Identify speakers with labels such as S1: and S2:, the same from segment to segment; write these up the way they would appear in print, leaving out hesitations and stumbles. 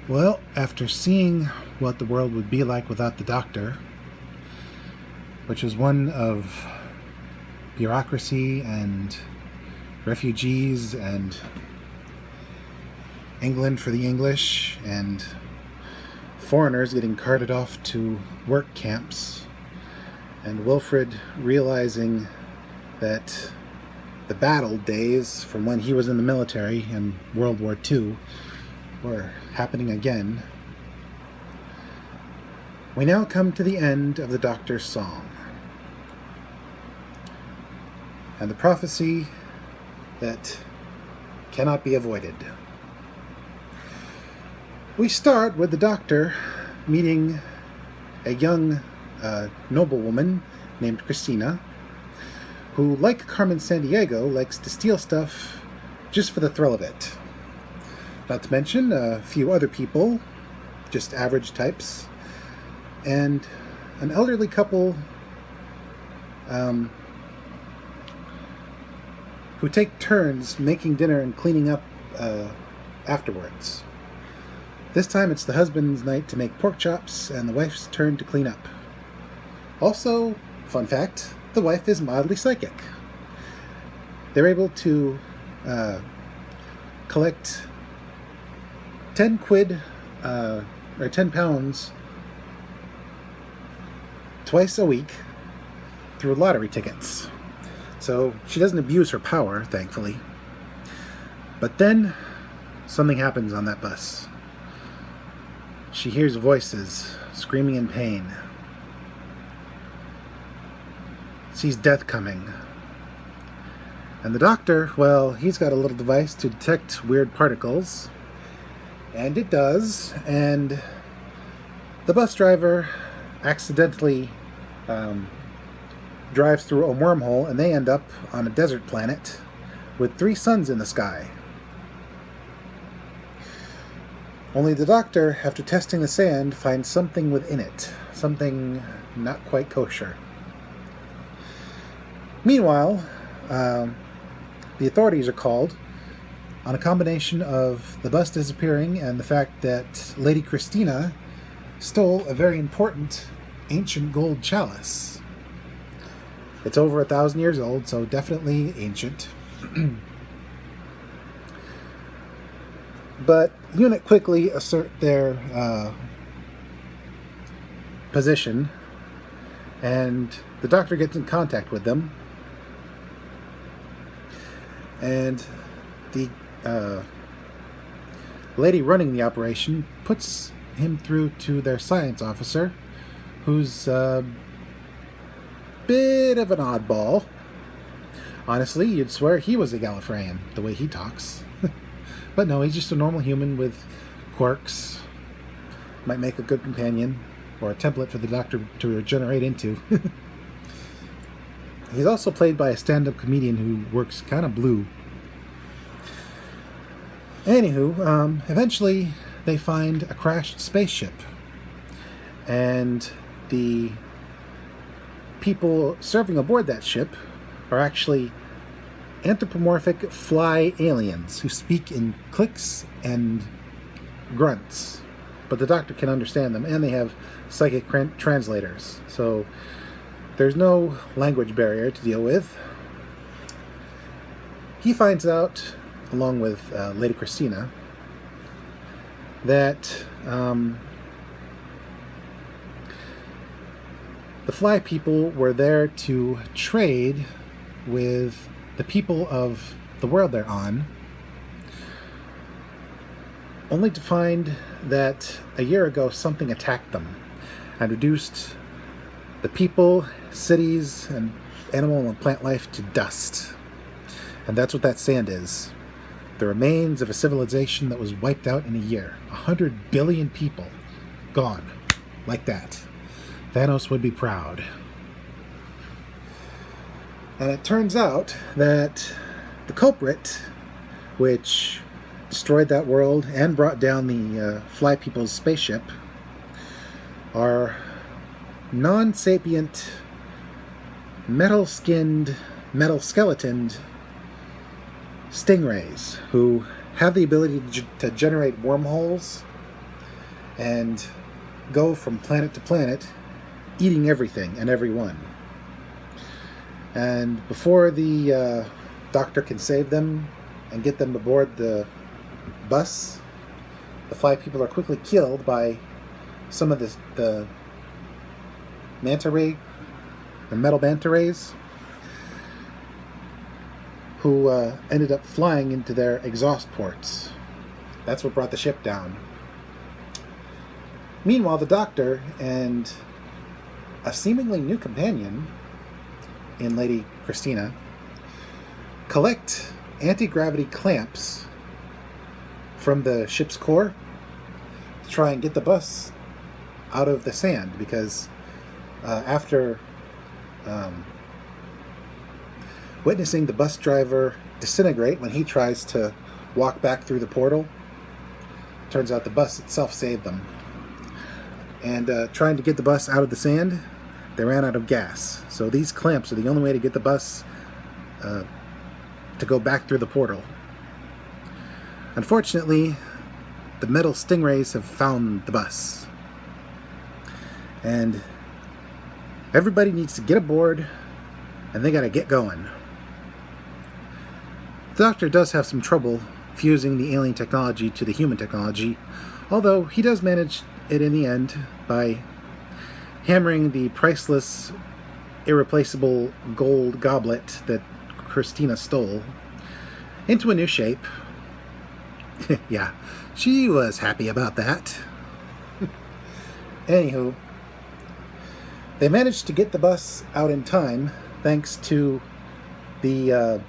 S1: Well, after seeing what the world would be like without the doctor, which was one of bureaucracy and refugees and England for the English and foreigners getting carted off to work camps, and Wilfred realizing that the battle days from when he was in the military in World War II were happening again, we now come to the end of the Doctor's song and the prophecy that cannot be avoided. We start with the Doctor meeting a young noblewoman named Christina, who, like Carmen Sandiego, likes to steal stuff just for the thrill of it. Not to mention a few other people, just average types, and an elderly couple who take turns making dinner and cleaning up afterwards. This time it's the husband's night to make pork chops and the wife's turn to clean up. Also, fun fact, the wife is mildly psychic. They're able to collect 10 quid or 10 pounds twice a week through lottery tickets. So she doesn't abuse her power, thankfully. But then something happens on that bus. She hears voices screaming in pain. Sees death coming. And the Doctor, well, he's got a little device to detect weird particles. And it does. And the bus driver accidentally drives through a wormhole, and they end up on a desert planet with 3 suns in the sky. Only the Doctor, after testing the sand, finds something within it. Something not quite kosher. Meanwhile, the authorities are called on a combination of the bus disappearing and the fact that Lady Christina stole a very important ancient gold chalice. It's over 1,000 years old, so definitely ancient. But UNIT quickly assert their position, and the Doctor gets in contact with them. And the lady running the operation puts him through to their science officer, who's a bit of an oddball. Honestly, you'd swear he was a Gallifreyan, the way he talks. But no, he's just a normal human with quirks. Might make a good companion, or a template for the Doctor to regenerate into. He's also played by a stand-up comedian who works kind of blue. Anywho, eventually they find a crashed spaceship. And the people serving aboard that ship are actually anthropomorphic fly aliens who speak in clicks and grunts. But the Doctor can understand them, and they have psychic translators. So there's no language barrier to deal with. He finds out, along with Lady Christina, that the fly people were there to trade with the people of the world they're on, only to find that a year ago something attacked them and reduced the people, cities, and animal and plant life to dust. And that's what that sand is. The remains of a civilization that was wiped out in a year. 100 billion people gone. Like that. Thanos would be proud. And it turns out that the culprit, which destroyed that world and brought down the Fly People's spaceship, are non-sapient, metal-skinned, metal-skeletoned stingrays who have the ability to generate wormholes and go from planet to planet, eating everything and everyone. And before the doctor can save them and get them aboard the bus, the fly people are quickly killed by some of the manta ray, the metal manta rays, who ended up flying into their exhaust ports. That's what brought the ship down. Meanwhile, the doctor and a seemingly new companion in Lady Christina collect anti-gravity clamps from the ship's core to try and get the bus out of the sand, because after witnessing the bus driver disintegrate when he tries to walk back through the portal, turns out the bus itself saved them. And trying to get the bus out of the sand, they ran out of gas. So these clamps are the only way to get the bus to go back through the portal. Unfortunately, the metal stingrays have found the bus. And everybody needs to get aboard, and they gotta get going. The doctor does have some trouble fusing the alien technology to the human technology, although he does manage it in the end by hammering the priceless, irreplaceable gold goblet that Christina stole into a new shape. Yeah, she was happy about that. Anywho, they managed to get the bus out in time thanks to the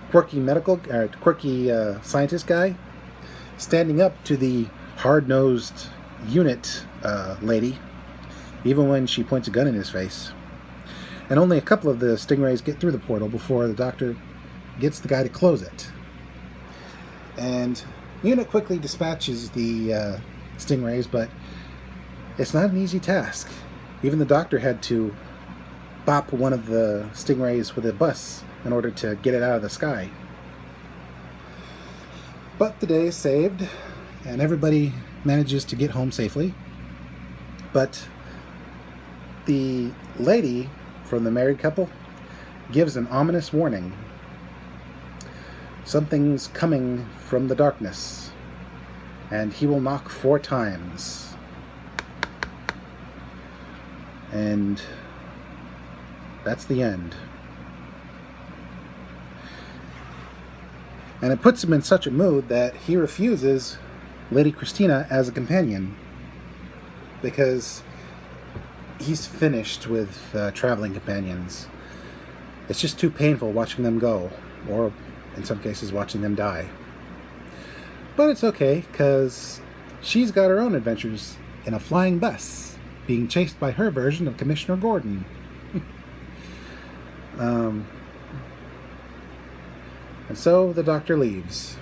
S1: quirky scientist guy standing up to the hard-nosed unit lady, even when she points a gun in his face. And only a couple of the stingrays get through the portal before the doctor gets the guy to close it. And unit quickly dispatches the stingrays, but it's not an easy task. Even the doctor had to bop one of the stingrays with a bus in order to get it out of the sky. But the day is saved, and everybody manages to get home safely. But the lady from the married couple gives an ominous warning. Something's coming from the darkness, and he will knock 4 times. And that's the end. And it puts him in such a mood that he refuses Lady Christina as a companion, because he's finished with traveling companions. It's just too painful watching them go, or in some cases watching them die. But it's okay, because she's got her own adventures in a flying bus, being chased by her version of Commissioner Gordon. And so the doctor leaves.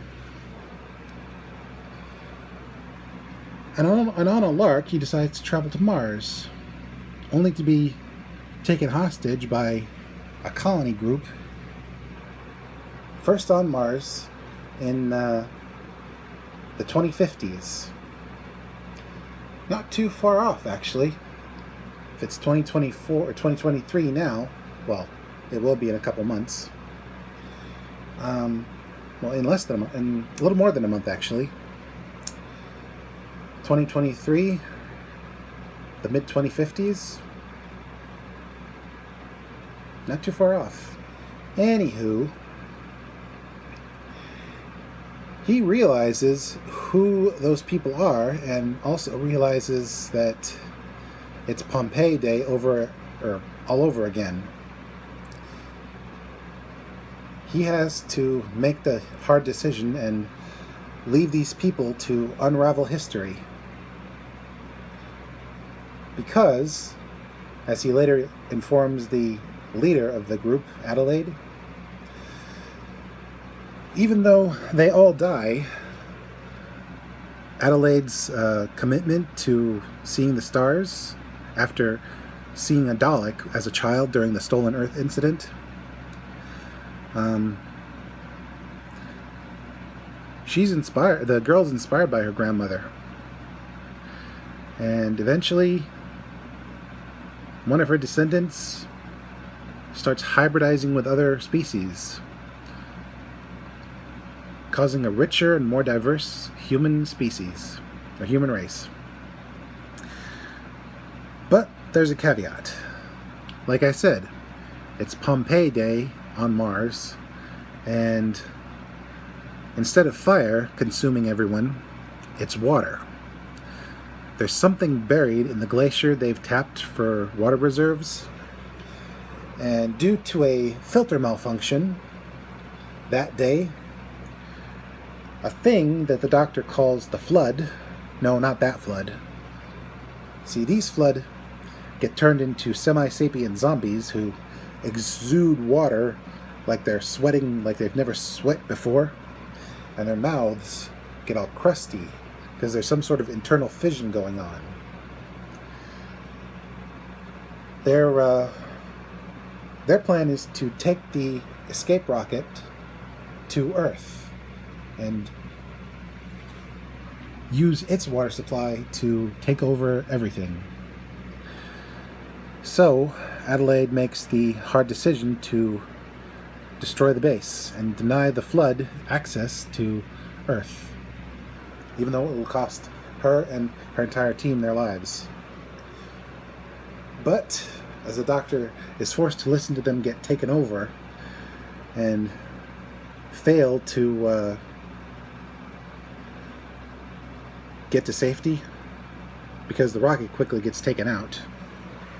S1: And on a lark, he decides to travel to Mars, only to be taken hostage by a colony group, first on Mars in the 2050s. Not too far off, actually. If it's 2024 or 2023 now, well, it will be in a couple months. Well, in a little more than a month, actually. 2023, the mid-2050s. Not too far off. Anywho, he realizes who those people are, and also realizes that it's Pompeii Day all over again. He has to make the hard decision and leave these people to unravel history. Because, as he later informs the leader of the group, Adelaide, even though they all die, Adelaide's commitment to seeing the stars after seeing a Dalek as a child during the Stolen Earth incident, she's inspired. The girl's inspired by her grandmother, And eventually, one of her descendants starts hybridizing with other species, causing a richer and more diverse human species, a human race. But there's a caveat. Like I said, it's Pompeii Day on Mars, and instead of fire consuming everyone, it's water. There's something buried in the glacier they've tapped for water reserves, and due to a filter malfunction that day, a thing that the Doctor calls the flood, no, not that flood. See, these flood get turned into semi-sapient zombies who exude water like they're sweating like they've never sweat before, and their mouths get all crusty because there's some sort of internal fission going on. Their plan is to take the escape rocket to Earth and use its water supply to take over everything. So, Adelaide makes the hard decision to destroy the base and deny the flood access to Earth, even though it will cost her and her entire team their lives. But as the Doctor is forced to listen to them get taken over and fail to get to safety, because the rocket quickly gets taken out,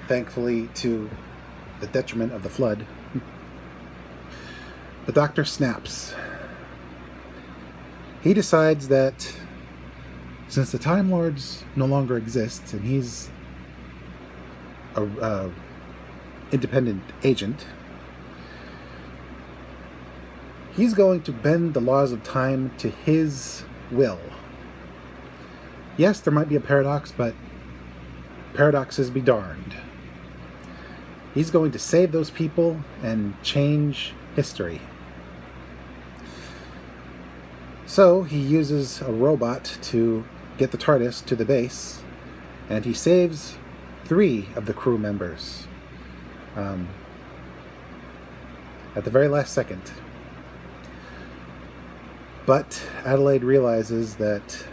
S1: thankfully to the detriment of the flood, the Doctor snaps. He decides that since the Time Lords no longer exist and he's a independent agent, he's going to bend the laws of time to his will. Yes, there might be a paradox, but paradoxes be darned. He's going to save those people and change history. So he uses a robot to get the TARDIS to the base, and he saves 3 of the crew members at the very last second. But Adelaide realizes that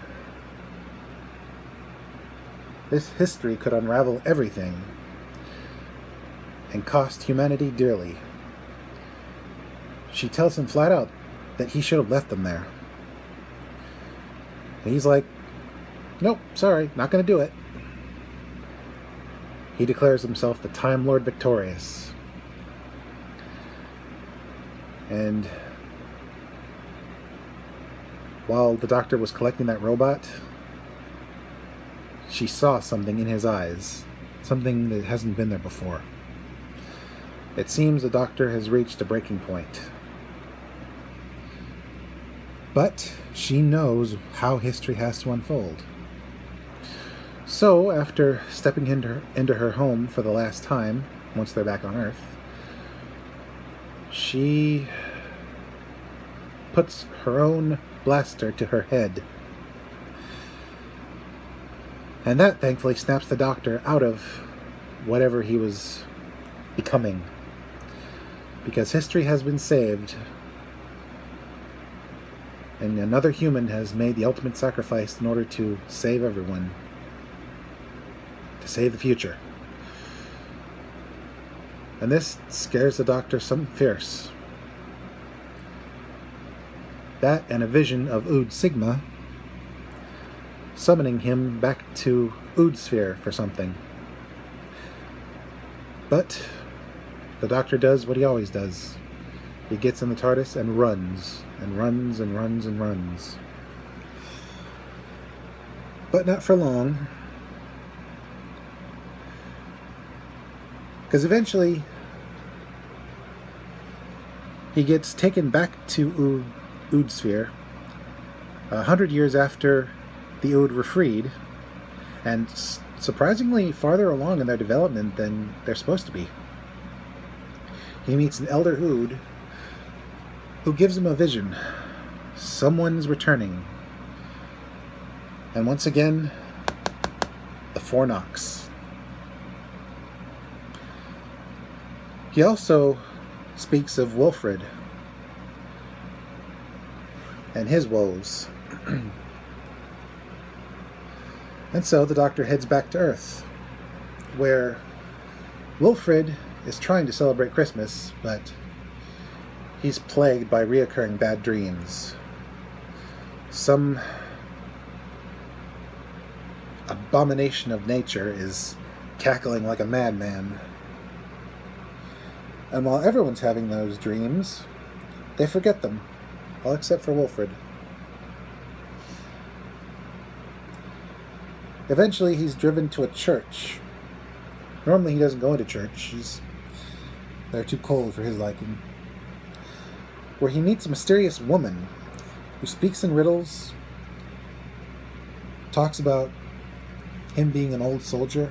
S1: this history could unravel everything and cost humanity dearly. She tells him flat out that he should have left them there. And he's like, nope, sorry, not going to do it. He declares himself the Time Lord victorious. And while the Doctor was collecting that robot, she saw something in his eyes, something that hasn't been there before. It seems the Doctor has reached a breaking point. But she knows how history has to unfold. So, after stepping into her home for the last time, once they're back on Earth, she puts her own blaster to her head. And that, thankfully, snaps the Doctor out of whatever he was becoming. Because history has been saved, and another human has made the ultimate sacrifice in order to save everyone. To save the future. And this scares the Doctor something fierce. That and a vision of Ood Sigma summoning him back to Ood Sphere for something. But the Doctor does what he always does. He gets in the TARDIS and runs, and runs, and runs, and runs. But not for long. Because eventually, he gets taken back to Ood Sphere 100 years after the Ood were freed, and surprisingly farther along in their development than they're supposed to be. He meets an elder Ood who gives him a vision. Someone's returning. And once again, the Fornocks. He also speaks of Wilfred and his woes. And so the Doctor heads back to Earth, where Wilfred is trying to celebrate Christmas, but he's plagued by reoccurring bad dreams. Some abomination of nature is cackling like a madman. And while everyone's having those dreams, they forget them, all except for Wilfred. Eventually, he's driven to a church. Normally, he doesn't go into church. They're too cold for his liking. Where he meets a mysterious woman who speaks in riddles, talks about him being an old soldier,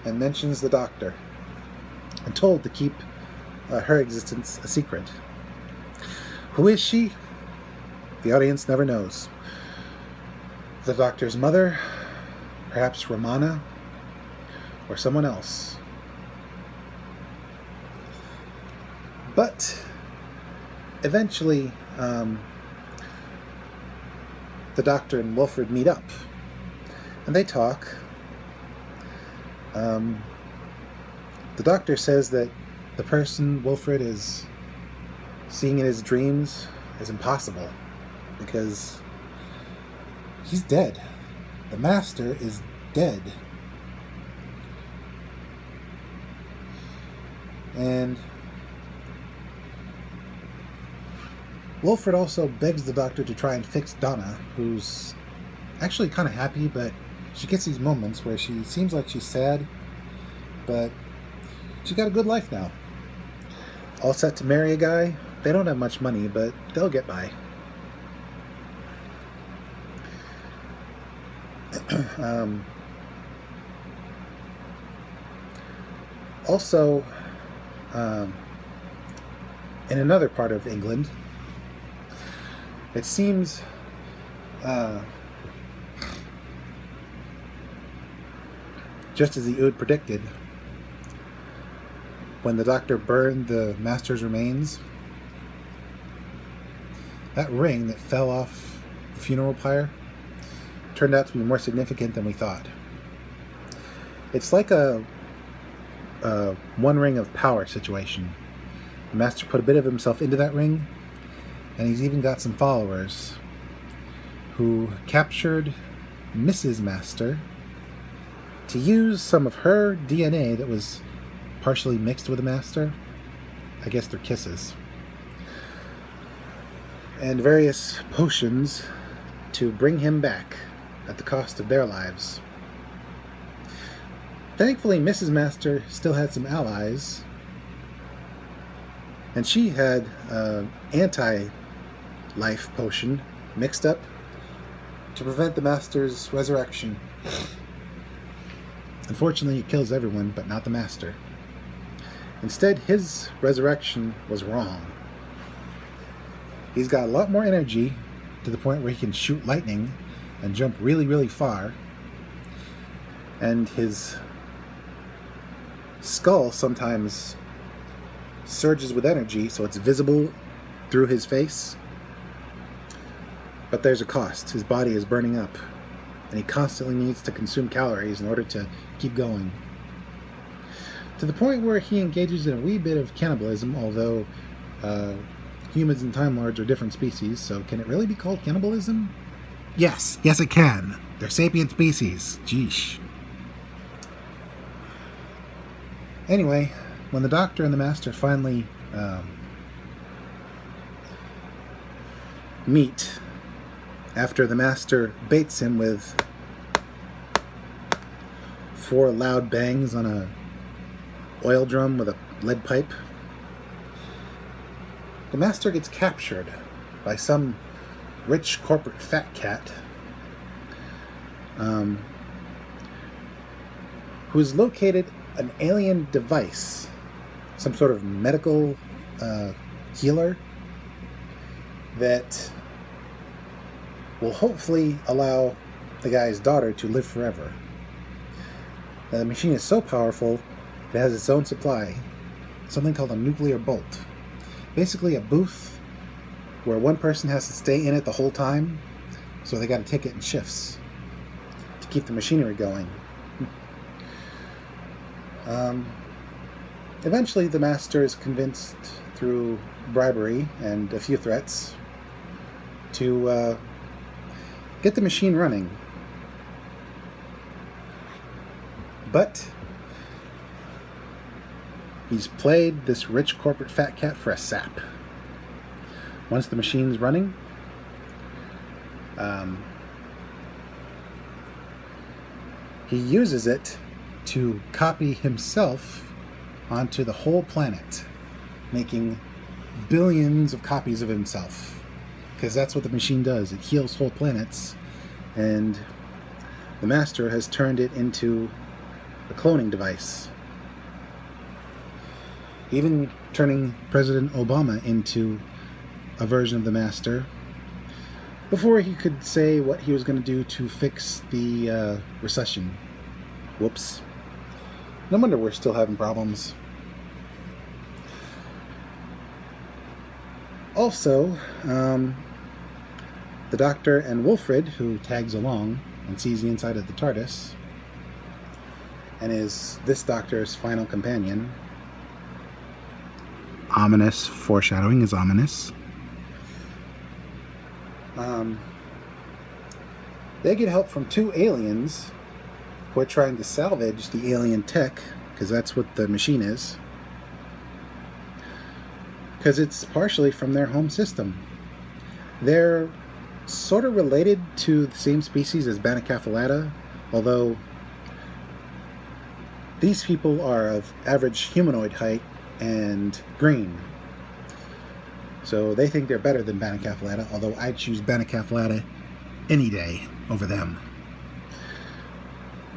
S1: and mentions the Doctor, and told to keep her existence a secret. Who is she? The audience never knows. The Doctor's mother, perhaps Romana, or someone else. But eventually, the Doctor and Wilfred meet up, and they talk. The Doctor says that the person Wilfred is seeing in his dreams is impossible, because he's dead. The Master is dead. And Wilfred also begs the Doctor to try and fix Donna, who's actually kind of happy, but she gets these moments where she seems like she's sad, but she's got a good life now. All set to marry a guy. They don't have much money, but they'll get by. Also, in another part of England, it seems just as the Ood predicted, when the Doctor burned the Master's remains, that ring that fell off the funeral pyre turned out to be more significant than we thought. It's like a one ring of power situation. The Master put a bit of himself into that ring, and he's even got some followers who captured Mrs. Master to use some of her DNA that was partially mixed with the Master. I guess they're kisses. And various potions to bring him back at the cost of their lives. Thankfully, Mrs. Master still had some allies, and she had an anti-life potion mixed up to prevent the Master's resurrection. Unfortunately, it kills everyone, but not the Master. Instead, his resurrection was wrong. He's got a lot more energy, to the point where he can shoot lightning and jump really, really far. And his skull sometimes surges with energy, so it's visible through his face. But there's a cost. His body is burning up, and he constantly needs to consume calories in order to keep going. To the point where he engages in a wee bit of cannibalism, although humans and Time Lords are different species, so can it really be called cannibalism? Yes it can. They're sapient species. Jeesh. Anyway, when the Doctor and the Master finally meet, after the Master baits him with 4 loud bangs on a oil drum with a lead pipe, the Master gets captured by some rich corporate fat cat who's located an alien device, some sort of medical healer that will hopefully allow the guy's daughter to live forever. Now, the machine is so powerful, it has its own supply, something called a nuclear bolt. Basically a booth where one person has to stay in it the whole time, so they got to take it in shifts to keep the machinery going. Eventually, the master is convinced through bribery and a few threats to get the machine running. But he's played this rich corporate fat cat for a sap. Once the machine's running, he uses it to copy himself onto the whole planet, making billions of copies of himself. Because that's what the machine does. It heals whole planets, and the master has turned it into a cloning device. Even turning President Obama into a version of the master before he could say what he was going to do to fix the recession. Whoops. No wonder we're still having problems. Also, the Doctor and Wilfred, who tags along and sees the inside of the TARDIS, and is this Doctor's final companion. Ominous. Foreshadowing is ominous. They get help from two aliens who are trying to salvage the alien tech, because that's what the machine is. Because it's partially from their home system. They're sort of related to the same species as Banacaphilata, although these people are of average humanoid height and green. So they think they're better than Banacaphilata, although I'd choose Banacaphilata any day over them.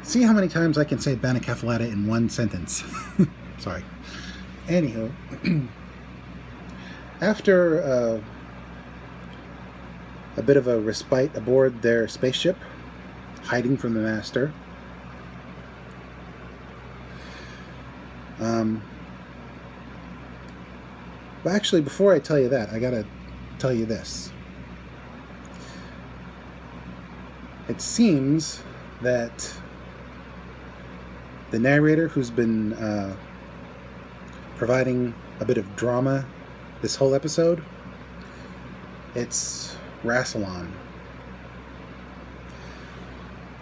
S1: See how many times I can say Banacaphilata in one sentence. Sorry. Anywho, after a bit of a respite aboard their spaceship, hiding from the master, but actually, before I tell you that, I gotta tell you this. It seems that the narrator who's been providing a bit of drama this whole episode, it's Rassilon.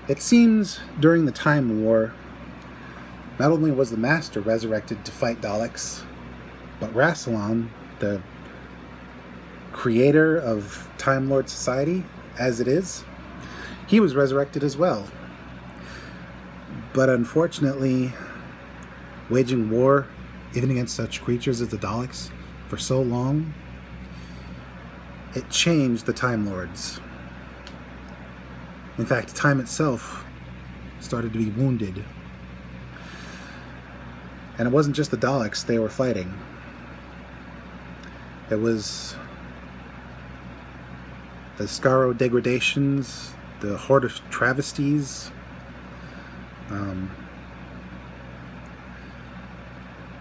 S1: It seems during the Time War, not only was the Master resurrected to fight Daleks, but Rassilon, the creator of Time Lord Society, as it is, he was resurrected as well. But unfortunately, waging war, even against such creatures as the Daleks, for so long, it changed the Time Lords. In fact, time itself started to be wounded. And it wasn't just the Daleks they were fighting. It was the Skaro degradations, the Horde of Travesties,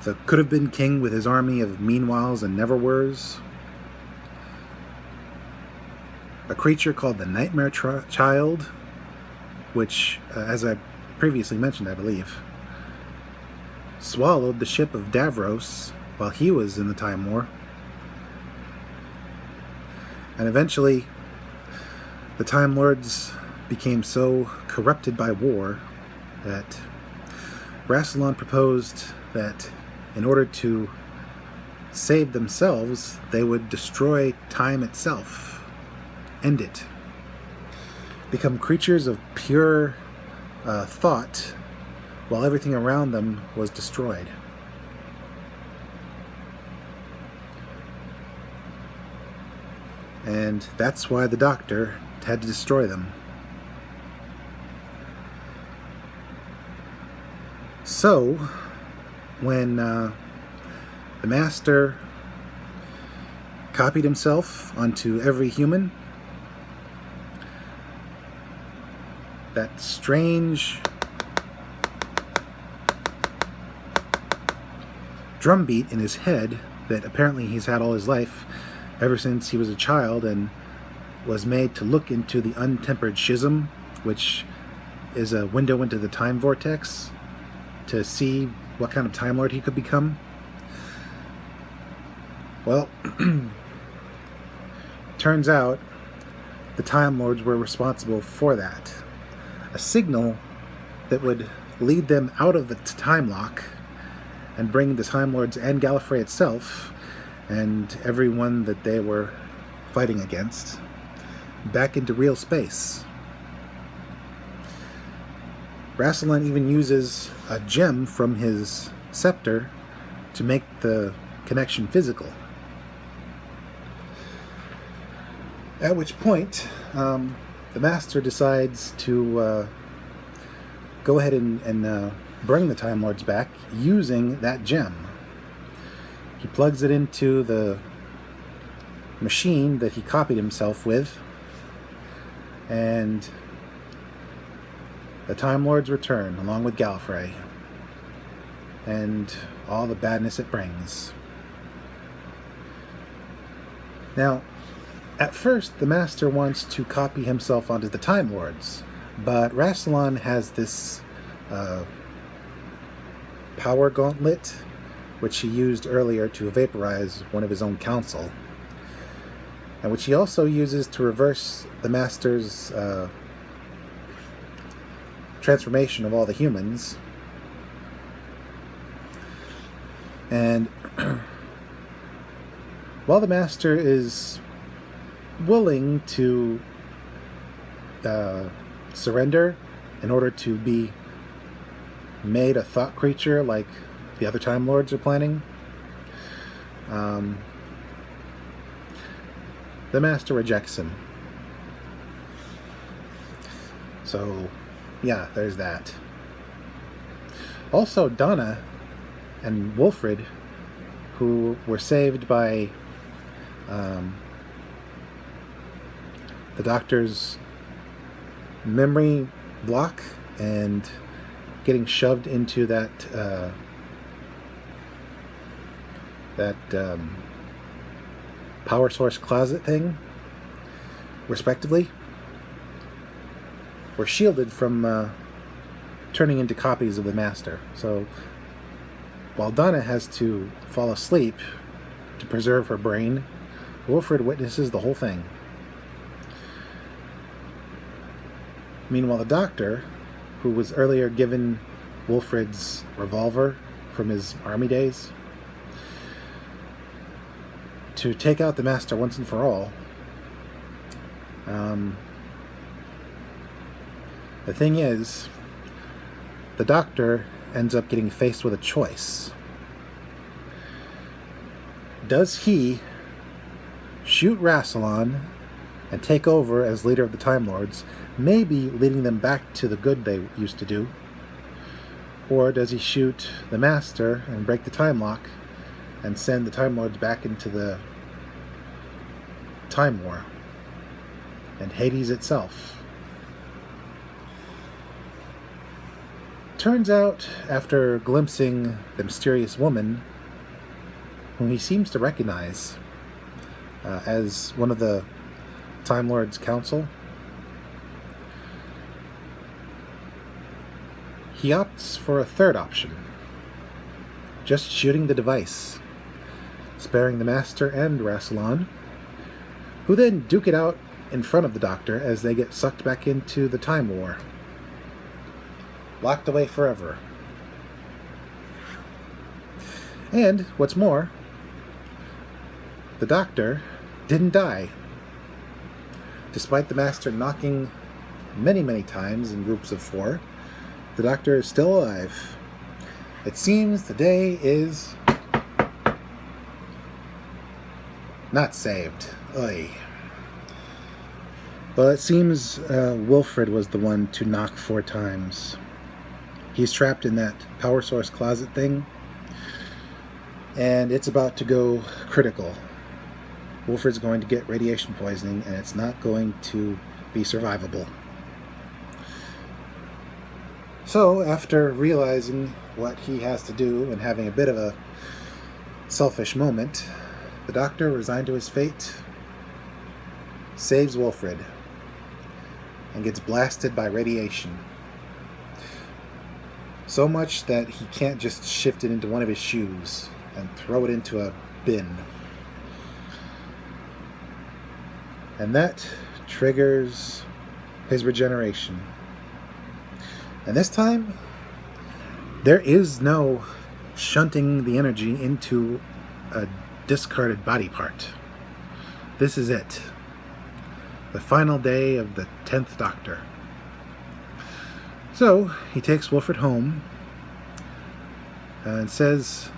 S1: the could-have-been king with his army of meanwhiles and never-weres, a creature called the Nightmare Child, which, as I previously mentioned, I believe, swallowed the ship of Davros while he was in the Time War. And eventually, the Time Lords became so corrupted by war that Rassilon proposed that in order to save themselves, they would destroy time itself, end it, become creatures of pure thought while everything around them was destroyed. And that's why the Doctor had to destroy them. So, when the Master copied himself onto every human, that strange drum beat in his head that apparently he's had all his life, ever since he was a child, and was made to look into the untempered schism, which is a window into the time vortex, to see what kind of Time Lord he could become. Well, turns out the Time Lords were responsible for that. A signal that would lead them out of the time lock and bring the Time Lords and Gallifrey itself and everyone that they were fighting against back into real space. Rassilon even uses a gem from his scepter to make the connection physical. At which point, the Master decides to go ahead and bring the Time Lords back using that gem. He plugs it into the machine that he copied himself with, and the Time Lords return along with Gallifrey and all the badness it brings. Now, at first, the Master wants to copy himself onto the Time Lords, but Rassilon has this power gauntlet, which he used earlier to vaporize one of his own council, and which he also uses to reverse the Master's transformation of all the humans. And while the Master is willing to surrender in order to be made a thought creature like the other Time Lords are planning, the Master rejects him. So, yeah, there's that. Also, Donna and Wilfred, who were saved by the Doctor's memory block and getting shoved into that power source closet thing, respectively, were shielded from turning into copies of the Master. So while Donna has to fall asleep to preserve her brain, Wilfred witnesses the whole thing. Meanwhile, the Doctor, who was earlier given Wilfred's revolver from his army days to take out the Master once and for all, the thing is, the Doctor ends up getting faced with a choice. Does he shoot Rassilon and take over as leader of the Time Lords, maybe leading them back to the good they used to do? Or does he shoot the Master and break the time lock and send the Time Lords back into the Time War and Hades itself? Turns out, after glimpsing the mysterious woman, whom he seems to recognize as one of the Time Lords' council, he opts for a third option, just shooting the device, sparing the Master and Rassilon, who then duke it out in front of the Doctor as they get sucked back into the Time War, locked away forever. And, what's more, the Doctor didn't die. Despite the Master knocking many, many times in groups of 4, the Doctor is still alive. It seems the day is not saved. Oy. Well, it seems Wilfred was the one to knock 4 times. He's trapped in that power source closet thing, and it's about to go critical. Wilfred's going to get radiation poisoning, and it's not going to be survivable. So, after realizing what he has to do and having a bit of a selfish moment, the Doctor, resigned to his fate, saves Wilfred and gets blasted by radiation. So much that he can't just shift it into one of his shoes and throw it into a bin. And that triggers his regeneration. And this time, there is no shunting the energy into a discarded body part. This is it. The final day of the 10th Doctor. So, he takes Wilfred home and says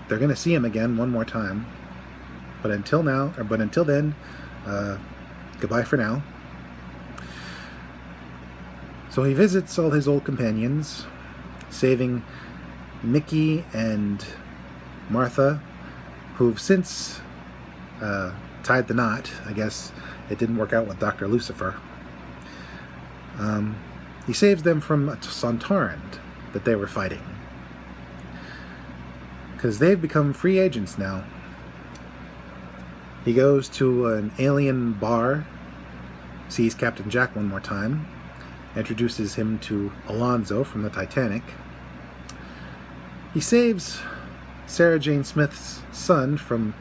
S1: they're going to see him again one more time. But until then, goodbye for now. So he visits all his old companions, saving Mickey and Martha, who've since tied the knot. I guess it didn't work out with Dr. Lucifer. He saves them from a Sontaran that they were fighting, because they've become free agents now. He goes to an alien bar, sees Captain Jack one more time, introduces him to Alonzo from the Titanic. He saves Sarah Jane Smith's son from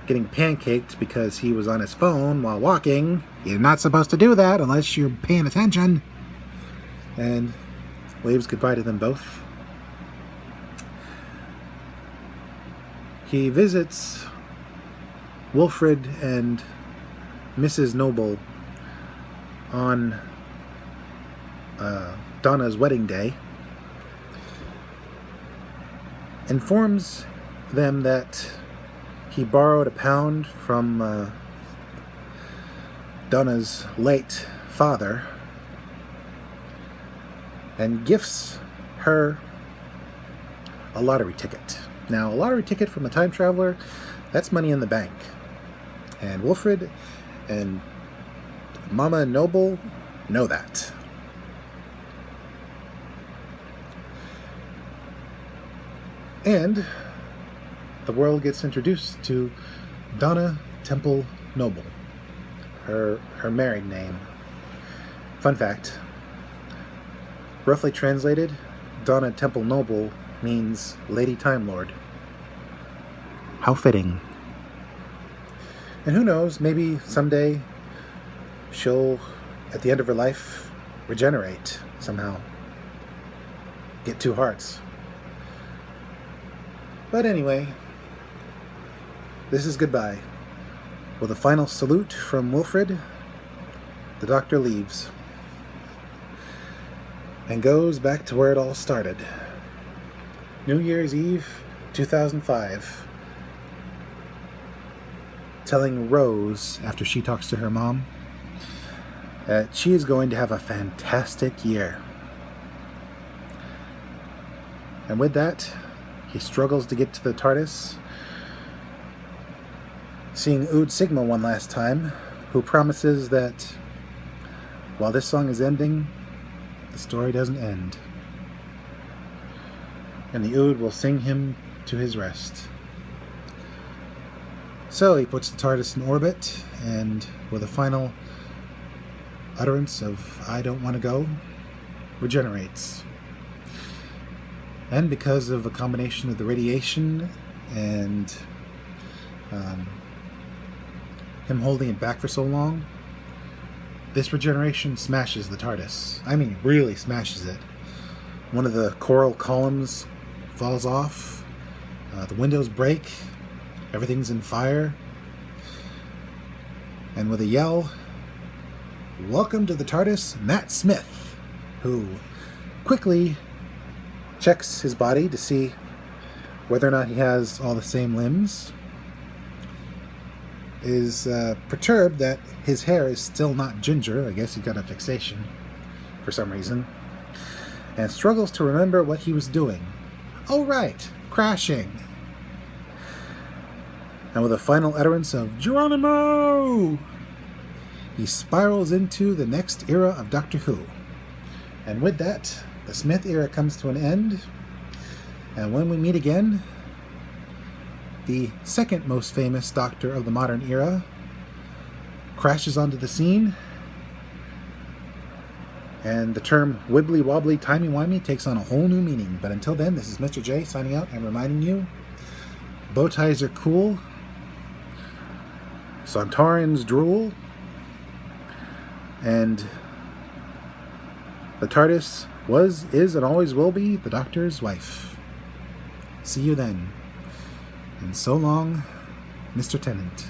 S1: getting pancaked because he was on his phone while walking. You're not supposed to do that unless you're paying attention. And waves goodbye to them both. He visits Wilfred and Mrs. Noble on Donna's wedding day, informs them that he borrowed £1 from Donna's late father and gifts her a lottery ticket. Now, a lottery ticket from a time traveler, that's money in the bank. And Wilfred and Mama Noble know that. And the world gets introduced to Donna Temple Noble, her married name. Fun fact, roughly translated, Donna Temple Noble means Lady Time Lord. How fitting. And who knows, maybe someday she'll, at the end of her life, regenerate somehow. Get 2 hearts. But anyway, this is goodbye. With a final salute from Wilfred, the Doctor leaves and goes back to where it all started. New Year's Eve, 2005. Telling Rose, after she talks to her mom, that she is going to have a fantastic year. And with that, he struggles to get to the TARDIS, seeing Ood Sigma one last time, who promises that while this song is ending, the story doesn't end. And the Ood will sing him to his rest. So he puts the TARDIS in orbit, and with a final utterance of "I don't want to go," regenerates. And because of a combination of the radiation and him holding it back for so long, this regeneration smashes the TARDIS. I mean, really smashes it. One of the coral columns falls off, the windows break, everything's in fire, and with a yell, "Welcome to the TARDIS, Matt Smith," who quickly checks his body to see whether or not he has all the same limbs, is perturbed that his hair is still not ginger. I guess he got a fixation for some reason, and struggles to remember what he was doing. Oh right, crashing. And with a final utterance of "Geronimo!" he spirals into the next era of Doctor Who, And with that, the Smith era comes to an end. And when we meet again, the second most famous Doctor of the modern era crashes onto the scene, and the term wibbly wobbly timey wimey takes on a whole new meaning. But until then, this is Mr. J signing out and reminding you, bow ties are cool, Sontarans drool, and the TARDIS was, is, and always will be the Doctor's wife. See you then. And so long, Mr. Tennant.